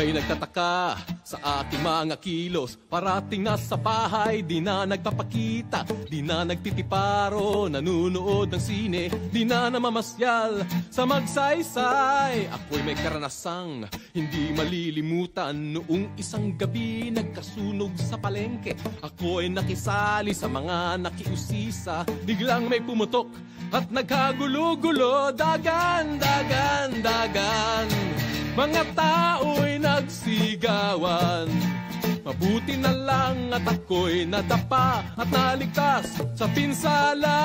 May nagtataka sa aking mga kilos. Parating nasa bahay, di na nagpapakita, di na nagtitiparo, nanunood ng sine, di na namamasyal sa magsaysay. Ako'y may karanasang hindi malilimutan. Noong isang gabi nagkasunog sa palengke, ako'y nakisali sa mga nakiusisa. Biglang may pumutok at nagkagulo-gulo. Dagan, dagan, dagan, mga tao'y nagsigawan. Mabuti na lang at ako'y nadapa at naligtas sa pinsala.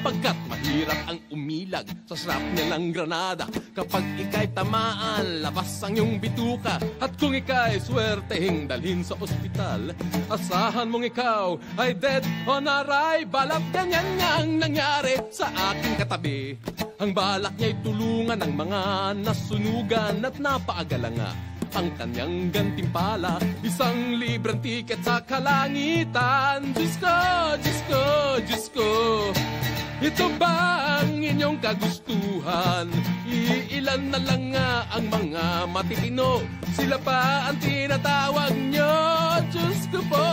Pagkat mahirap ang umilag sa shrapnel ng granada. Kapag ika'y tamaan, labas ang iyong bituka. At kung ika'y swertehing dalhin sa ospital, asahan mong ikaw ay dead on arrival. At ganyan nga ang nangyari sa aking katabi. Ang balak niya'y tulungan ng mga nasunugan at napaagala nga ang kanyang gantimpala, 1 libreng tiket sa kalangitan. Diyos ko, Diyos ko, Diyos ko, ito ba ang inyong kagustuhan? Iilan na lang nga ang mga matitino, sila pa ang tinatawag nyo. Diyos ko po.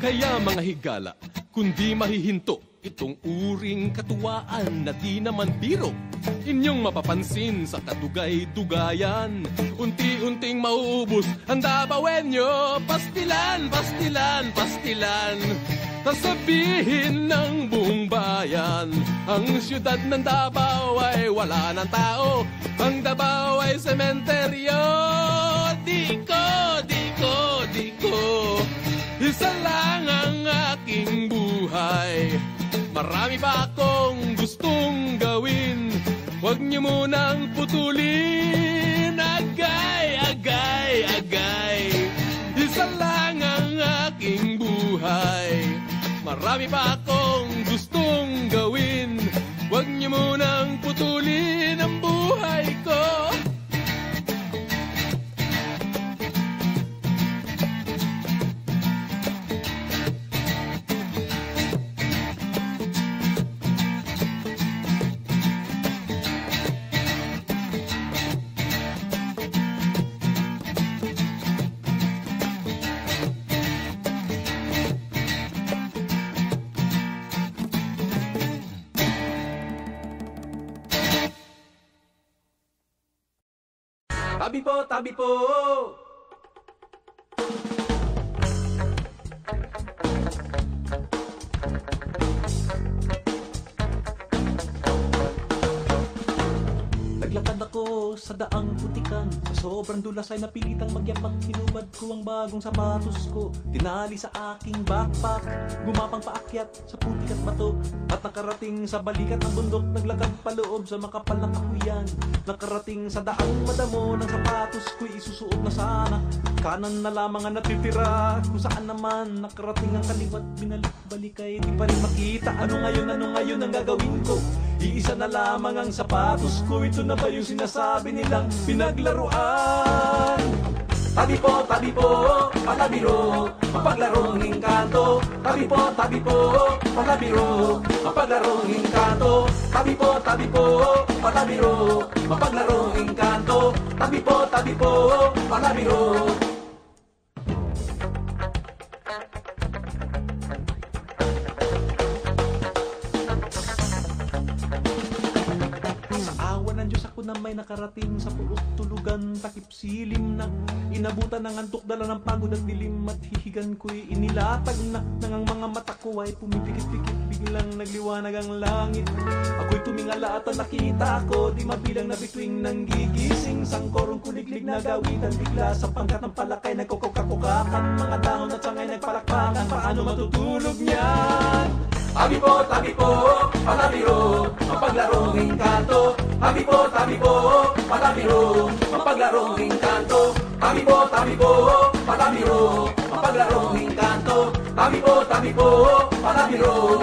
Kaya mga higala, kundi mahihinto itong uring katuwaan na di naman biro. Inyong mapapansin sa kadugay-dugayan, unti-unting mauubos ang Dabawenyo. Pastilan, pastilan, pastilan, sasabihin ng buong bayan, ang siyudad ng Davao ay wala ng tao, ang Davao ay sementeryo. Di ko, di ko, di ko, isa lang ang aking buhay. Marami pa akong gustong gawin, huwag niyo munang putulin. Agay, agay, agay, isa lang ang aking buhay. Marami pa akong gustong gawin, huwag niyo munang putulin ang buhay ko. Tabi po, tabi po! Naglakad ako sa daang putikan, sa sobrang dulas ay napilitang magyapak. Hinubad ko ang bagong sapatos ko, tinali sa aking backpack, gumapang paakyat sa putik at bato, at nakarating sa balikat ng bundok. Naglakad paloob sa makapal na kahuyan, nakarating sa daang madamo ng sapatos ko'y isusuot na sana. Kanan na lamang ang natitira, kung saan naman nakarating ang kaliwat. Binalik-balik ay di pa rin makita. Ano ngayon ang gagawin ko? Iisa na lamang ang sapatos ko. Ito na ba yung sinasabi nilang pinaglaruan? Tabi po, palabiro, mapaglarong engkanto. Tabi po, palabiro, mapaglarong engkanto. Tabi po, palabiro, mapaglarong engkanto. Tabi po, palabiro. Na may nakarating sa pulot tulugan, takip silim na inabutan ng antok, dala ng pagod at dilim, at hihigan ko'y inilatag na nang ang mga mata ko ay pumipikit-pikit. Biglang nagliwanag ang langit, ako'y tumingala at nakita ko, di mabilang na bituing nang gigising. Sangkorong kuliglig na gawitan, bigla sa pangkat ng palakay nagkukukakukakan, mga dahon at sangay nagpalakpakan. Paano matutulog niyan? Tabi po, palabiro, mapaglarong engkanto. Tabi po, palabiro, mapaglarong engkanto. Tabi po, palabiro, mapaglarong engkanto. Tabi po, palabiro.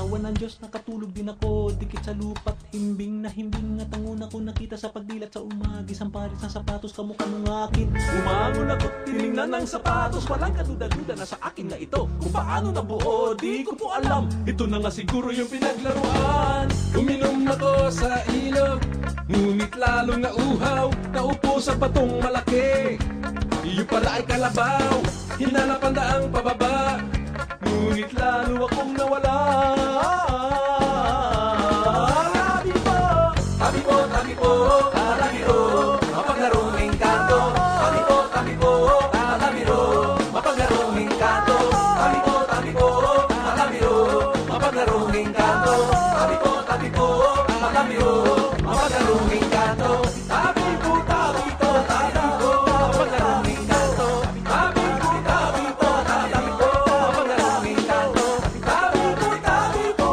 awa ng Diyos nakatulog din ako, dikit sa lupa't himbing na himbing. At ang una ko nakita sa pagdilat sa umagi, isang pares ng sapatos kamukha ng akin. Umangon ako, tinignan ng sapatos, walang kaduda-duda na sa akin na ito. Kung paano nabuo, di ko po alam, ito na nga siguro yung pinaglaruan. Uminom ako sa ilog, ngunit lalong nauhaw. Naupo sa batong malaki, iyo pala ay kalabaw. Hinanap ang daang pababa, Ngunit lalo akong nawala. Tabi po, tabi po, tabi po, talabiro, mapaglarong engkanto. Tabi po, tabi po, talabiro, mapaglarong engkanto. Tabi po, tabi po, talabiro, mapaglarong engkanto. Tabi po, talabiro, mapaglarong engkanto. Tabi po, tabi po, talabiro, mapaglarong engkanto. Tabi po, tabi po, talabiro, mapaglarong engkanto. Tabi po, tabi po,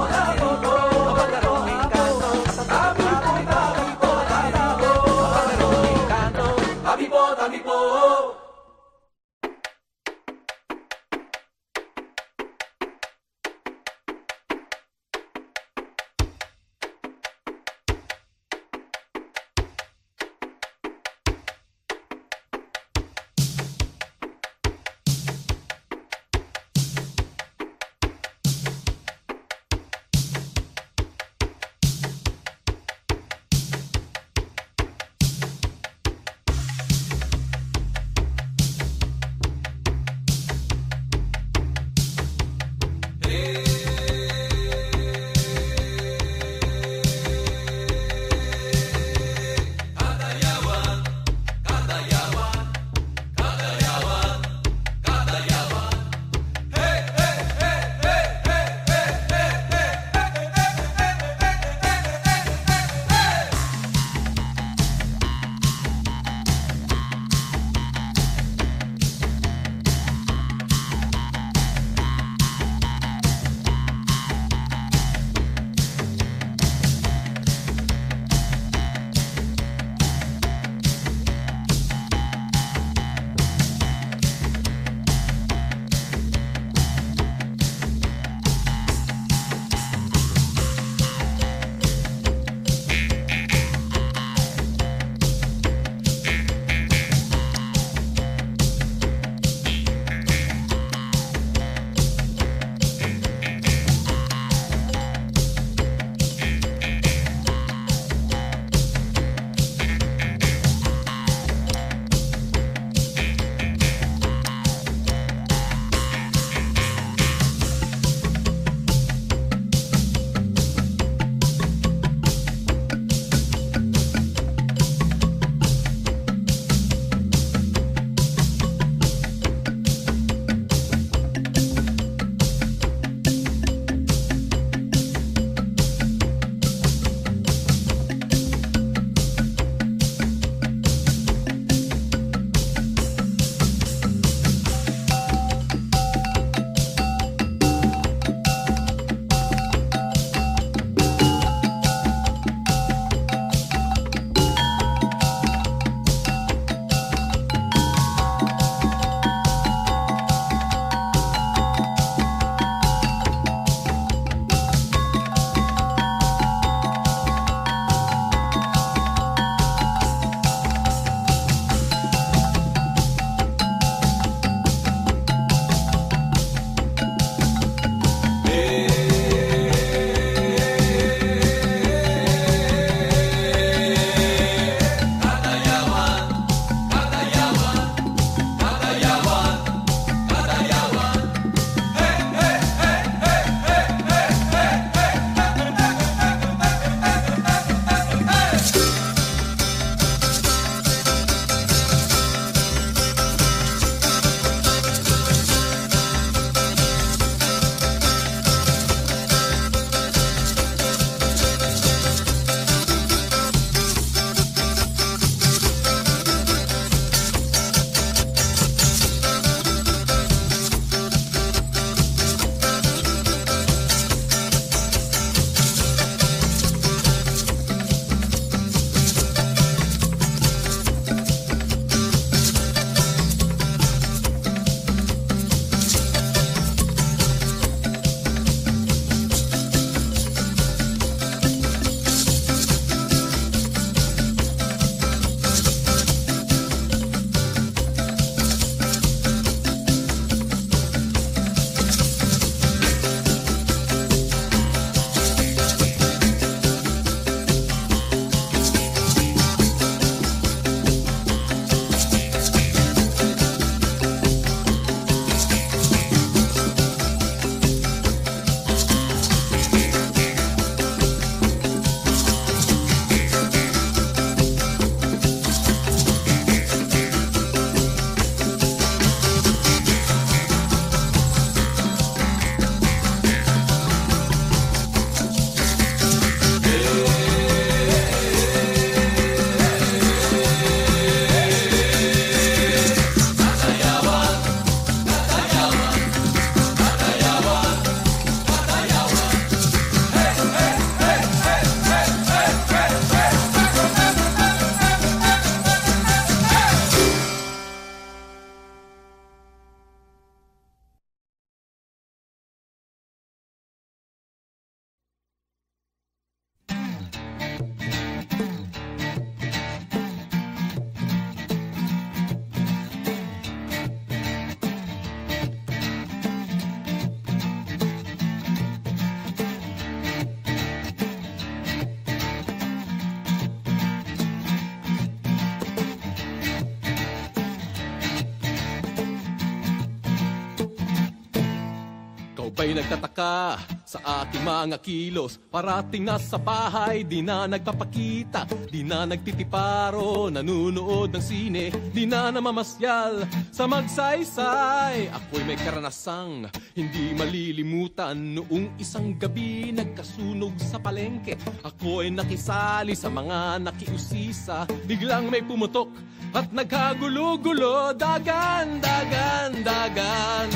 ba'y nagtataka sa aking mga kilos? Parating nasa bahay, di na nagpapakita, di na nagtitiparo, nanunood ng sine, di na namamasyal sa magsaysay. Ako'y may karanasang hindi malilimutan. Noong isang gabi nagkasunog sa palengke, ako'y nakisali sa mga nakiusisa. Biglang may pumutok at nagkagulo-gulo. Dagan, dagan, dagan,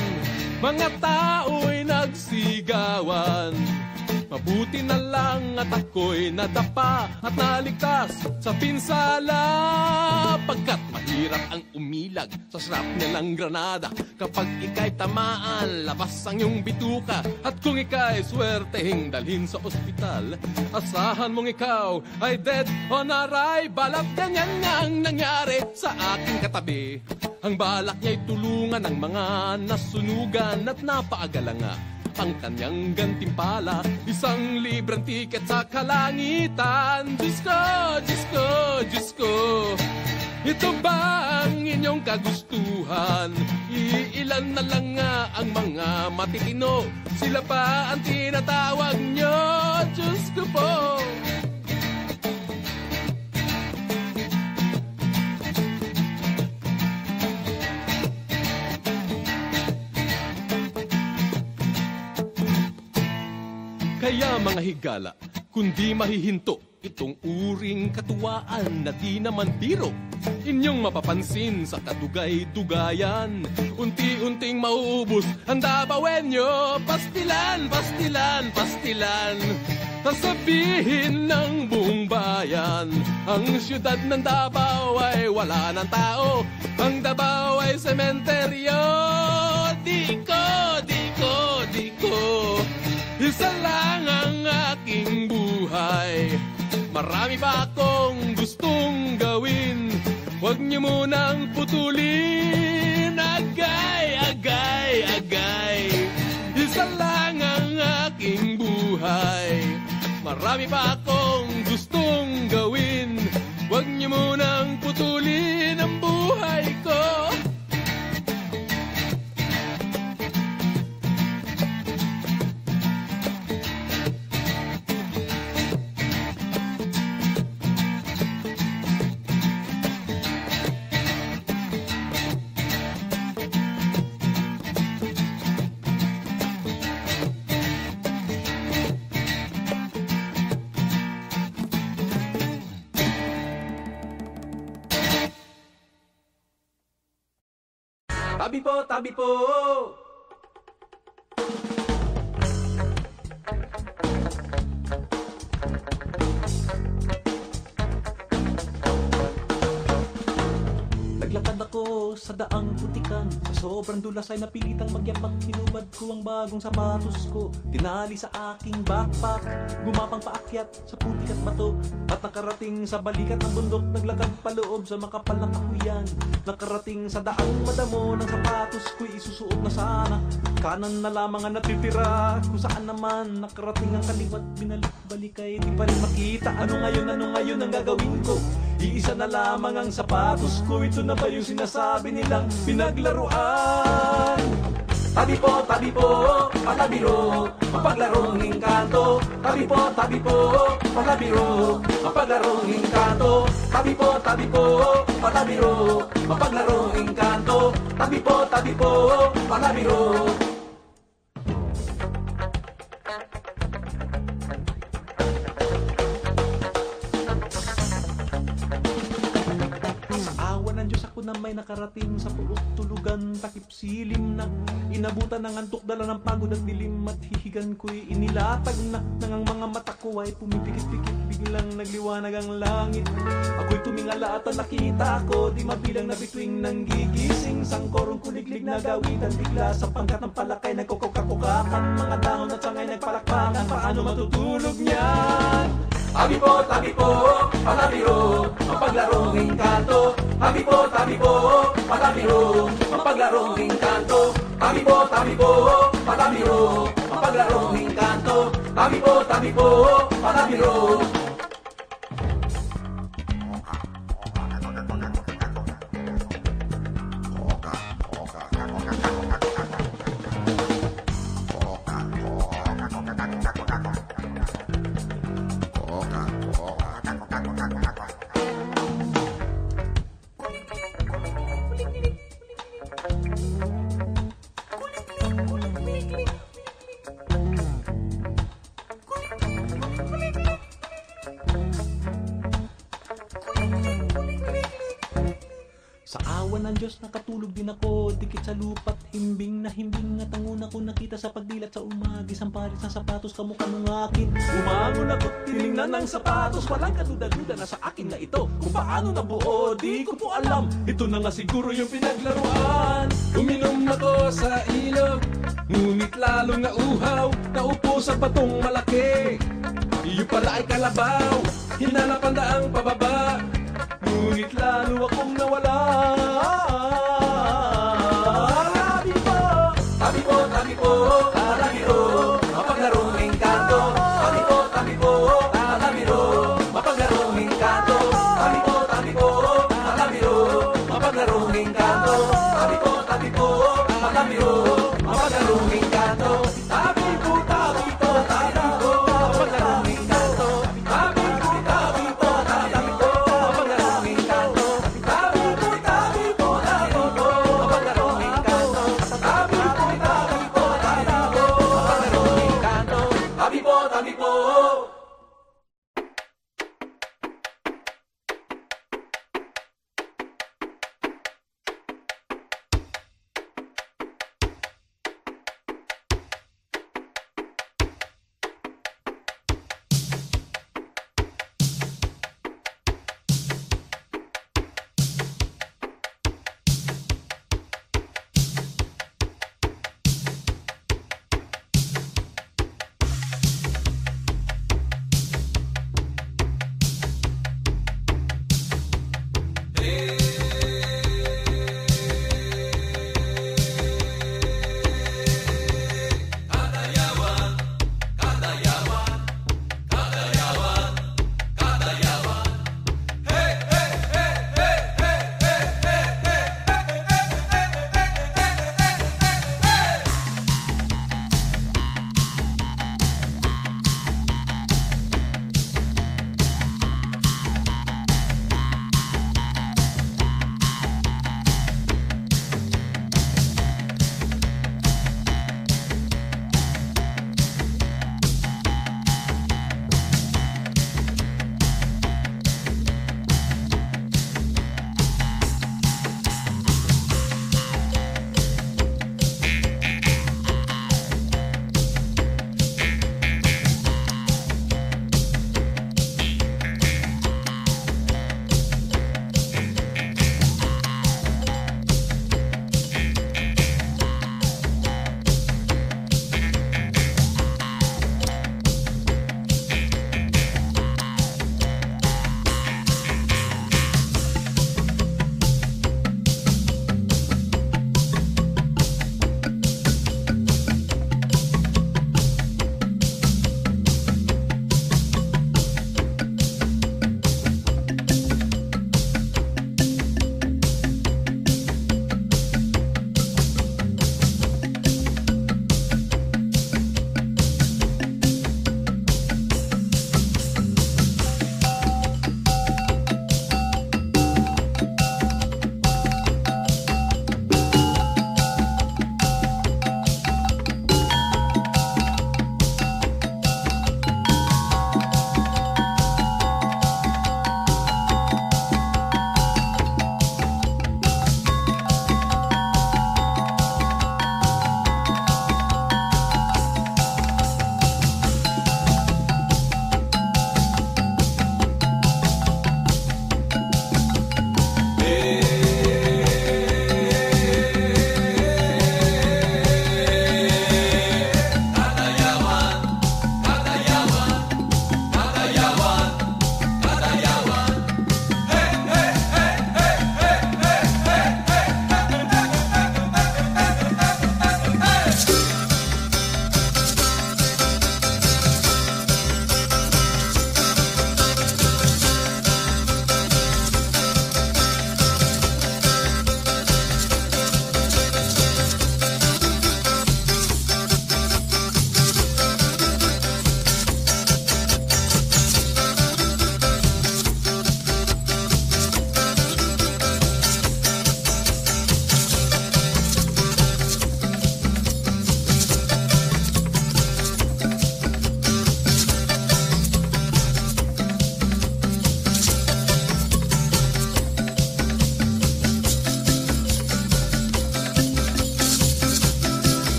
mga tao'y nagsigawan. Mabuti na lang at ako'y nadapa at naligtas sa pinsala. Pagkat mahirap ang umilag sa shrapnel ng granada. Kapag ika'y tamaan, labas ang iyong bituka. At kung ika'y swertehing dalhin sa ospital, asahan mong ikaw ay dead on arrival. At ganyan nga ang nangyari sa aking katabi. Ang balak niya'y tulungan ng mga nasunugan at napaagala nga ang kanyang gantimpala, 1 libreng tiket sa kalangitan. Diyos ko, Diyos ko, Diyos ko, ito ba ang inyong kagustuhan? Iilan na lang nga ang mga matitino, sila pa ang tinatawag nyo. Diyos ko po. Kaya mga higala, kundi mahihinto itong uring katuwaan na di naman biro. Inyong mapapansin sa kadugay-dugayan, unti-unting mauubos ang Dabawenyo. Pastilan, pastilan, pastilan, sasabihin ng buong bayan, ang siyudad ng Davao ay wala ng tao, ang Davao ay sementeryo. Di ko, di ko, di ko, isa lang ang aking buhay. Marami pa akong gustong gawin, huwag niyo munang putulin. Agay, agay, agay, isa lang ang aking buhay. Marami pa akong gustong gawin, huwag niyo munang putulin ang buhay ko. Tabi po, tabi po! Naglakad ako sa daang putikan, sa sobrang dulas ay napilitang magyapak. Hinubad ko ang bagong sapatos ko, tinali sa aking backpack. Gumapang paakyat sa putik at bato, at nakarating sa balikat ng bundok. Naglakad paloob sa makapal na kahuyan, nakarating sa daang madamo ng sapatos ko'y isusuot na sana. Kanan na lamang ang natitira, kung saan naman nakarating ang kaliwat. Binalik-balik ay di pa rin makita. Ano ngayon ang gagawin ko? Iisa na lamang ang sapatos ko. Ito na ba yung sinasabi nilang pinaglaruan? Tabi po, palabiro, mapaglarong engkanto. Tabi po, palabiro, mapaglarong engkanto. Tabi po, palabiro, mapaglarong engkanto. Tabi po, palabiro. Na may nakarating sa pulot tulugan, takip silim na inabutan ng antok, dala ng pagod at dilim, at hihigan ko'y inilatag na nang ang mga mata ko ay pumipikit-pikit. Biglang nagliwanag ang langit, ako'y tumingala at nakita ko di mabilang na bituing nang gigising. Sangkorong kuliglig na gawitan, bigla sa pangkat ng palakay nagkukukakukakan, mga dahon at sangay nagpalakpakan. Paano matutulog niyan? Tabi po, palabiro, mapaglarong engkanto. Tabi po, palabiro, mapaglarong engkanto. Tabi po, palabiro, mapaglarong engkanto. Tabi po, palabiro. Diyos, nakatulog din ako, dikit sa lupa't himbing na himbing. At ang una ko nakita sa pagdilat sa umagi, isang pares ng sapatos, kamukha ng akin. Umangon ako't tinignan ng sapatos, walang kaduda-duda na sa akin na ito. Kung paano nabuo, di ko po alam, ito na nga siguro yung pinaglaruan. Uminom ako sa ilog, ngunit lalong nauhaw. Naupo sa batong malaki, iyo pala ay kalabaw. Hinanap ang daang pababa, Ngunit lalo akong nawala. Tabi po, tabi po, tabi po, tabi-ro, mapaglarong engkanto. Tabi po, tabi po, tabi-ro, mapaglarong engkanto. Tabi po, tabi-ro, mapaglarong engkanto. Tabi po, tabi-ro, mapaglarong engkanto. Tabi po, tabi-ro, mapaglarong engkanto. Tabi po, tabi-ro, mapaglarong engkanto. Tabi po, tabi-ro,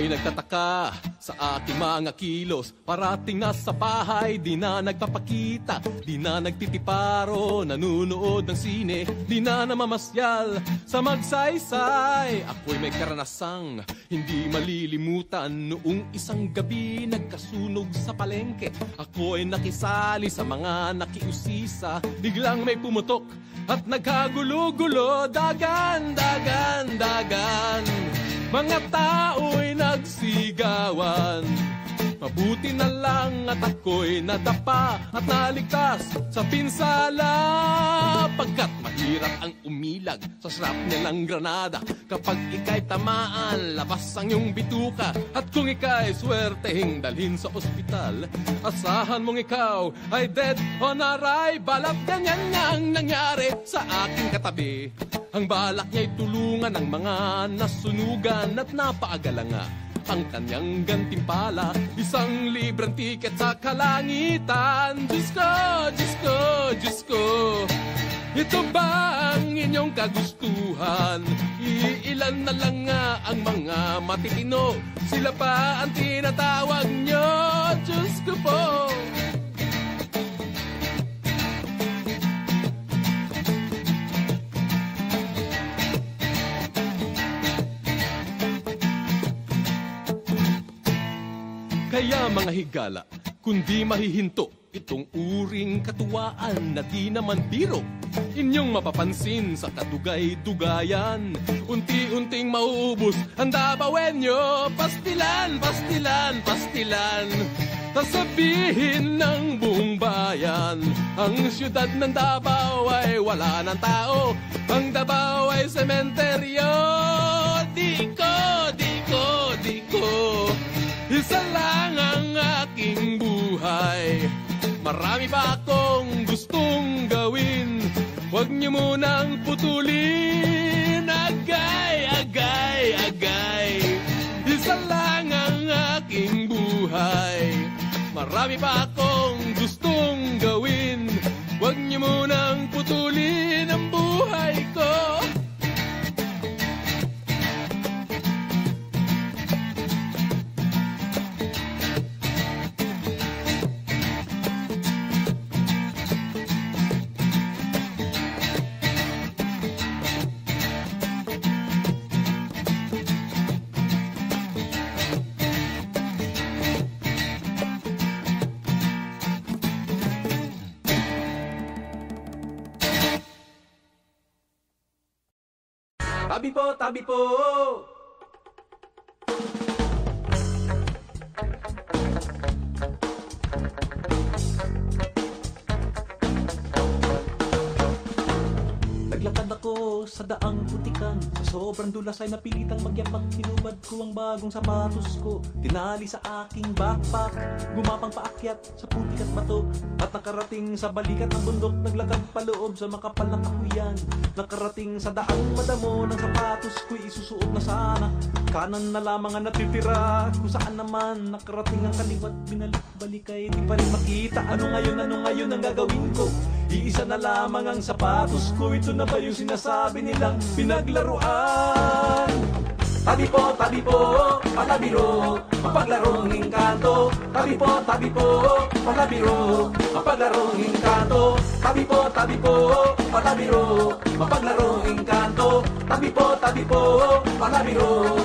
Ako'y nagtataka sa aking mga kilos. Parating nasa bahay, di na nagpapakita, di na nagtitiparo, nanunood ng sine, di na namamasyal sa magsaysay. Ako'y may karanasang hindi malilimutan. Noong isang gabi nagkasunog sa palengke, ako'y nakisali sa mga nakiusisa. Biglang may pumutok at nagkagulo-gulo. Dagan, dagan, dagan, mga tao'y nagsigawan. Mabuti na lang at ako'y nadapa at naligtas sa pinsala. Pagkat mahirap ang umilag sa shrapnel ng granada. Kapag ika'y tamaan, labas ang iyong bituka. At kung ika'y swertehing dalhin sa ospital, asahan mong ikaw ay dead on arrival. At ganyan nga ang nangyari sa aking katabi. Ang balak niya'y tulungan ng mga nasunugan at napaagala nga ang kanyang gantimpala, 1 libreng tiket sa kalangitan. Diyos ko, Diyos ko, Diyos ko, ito ba ang inyong kagustuhan? Iilan na lang nga ang mga matitino, sila pa ang tinatawag nyo. Diyos ko po. Kaya mga higala, kundi mahihinto itong uring katuwaan na di naman biro. Inyong mapapansin sa kadugay-dugayan, unti-unting mauubos ang Dabawenyo. Pastilan, pastilan, pastilan, sasabihin ng buong bayan, ang siyudad ng Davao ay wala ng tao, ang Davao ay sementeryo. Di ko, di ko, di ko, isa lang ang aking buhay. Marami pa akong gustong gawin, huwag niyo munang putulin. Agay, agay, agay, isa lang ang aking buhay. Marami pa akong gustong gawin, huwag niyo munang putulin ang buhay ko. Tabi po, tabi po! Naglakad ako sa daang putikan, sa sobrang dulas ay napilitang magyapak. Hinubad ko ang bagong sapatos ko, tinali sa aking backpack. Gumapang paakyat sa putik at bato, at nakarating sa balikat ng bundok. Naglakad paloob sa makapal na kahuyan, nakarating sa daang madamo ng sapatos ko'y isusuot na sana. Kanan na lamang ang natitira, kung saan naman nakarating ang kaliwat. Binalik-balik ay di pa rin makita. Ano ngayon ang gagawin ko? Iisa na lamang ang sapatos ko. Ito na ba yung sinasabi nilang pinaglaruan? Tabi po, palabiro, mapaglarong engkanto. Tabi po, palabiro, mapaglarong engkanto. Tabi po, palabiro, mapaglarong engkanto. Tabi po, palabiro.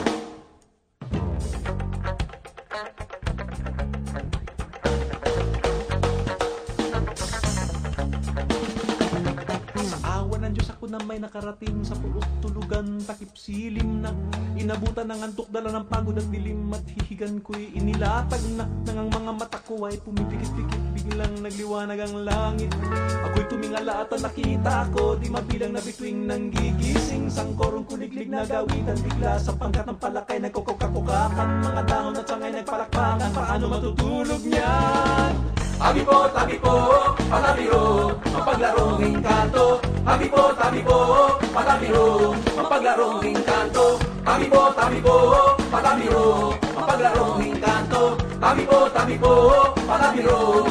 Na may nakarating sa pulot tulugan, takip silim na inabutan ng antok, dala ng pagod at dilim. At hihigan ko'y inilatag na nang ang mga mata ko ay pumipikit-pikit. Biglang nagliwanag ang langit, ako'y tumingala at nakita ko di mabilang na bituing nang gigising. Sangkorong kuliglig na gawitan, bigla sa pangkat ng palakay nagkukukakukakan. Mga dahon at sangay nagpalakpakan, paano matutulog niyan? Tabi po, palabiro, mapaglarong engkanto. Tabi po, palabiro, mapaglarong engkanto. Tabi po, palabiro, mapaglarong engkanto. Tabi po, palabiro.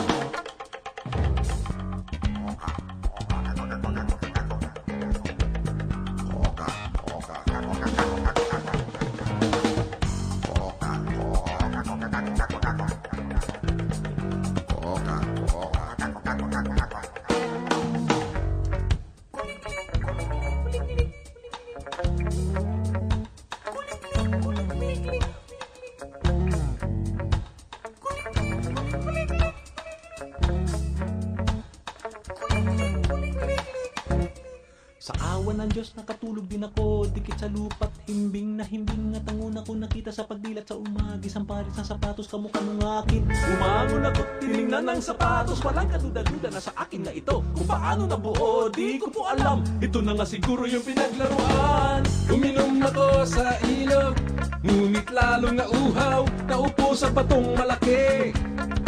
Sa awa ng Diyos nakatulog din ako, dikit sa lupa't himbing na himbing. At ang una ko nakita sa pagdilat sa umagi, sampalit ng sapatos kamukha ng akin. Umangon ako't tinignan ng sapatos, walang kaduda-duda na sa akin na ito. Kung paano nabuo, di ko po alam, ito na nga siguro yung pinaglaruan. Uminom ako sa ilog, ngunit lalong nauhaw. Naupo sa batong malaki,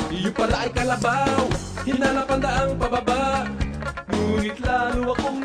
iyo pala ay kalabaw. Hinanap ang daang pababa, ngunit lalo akong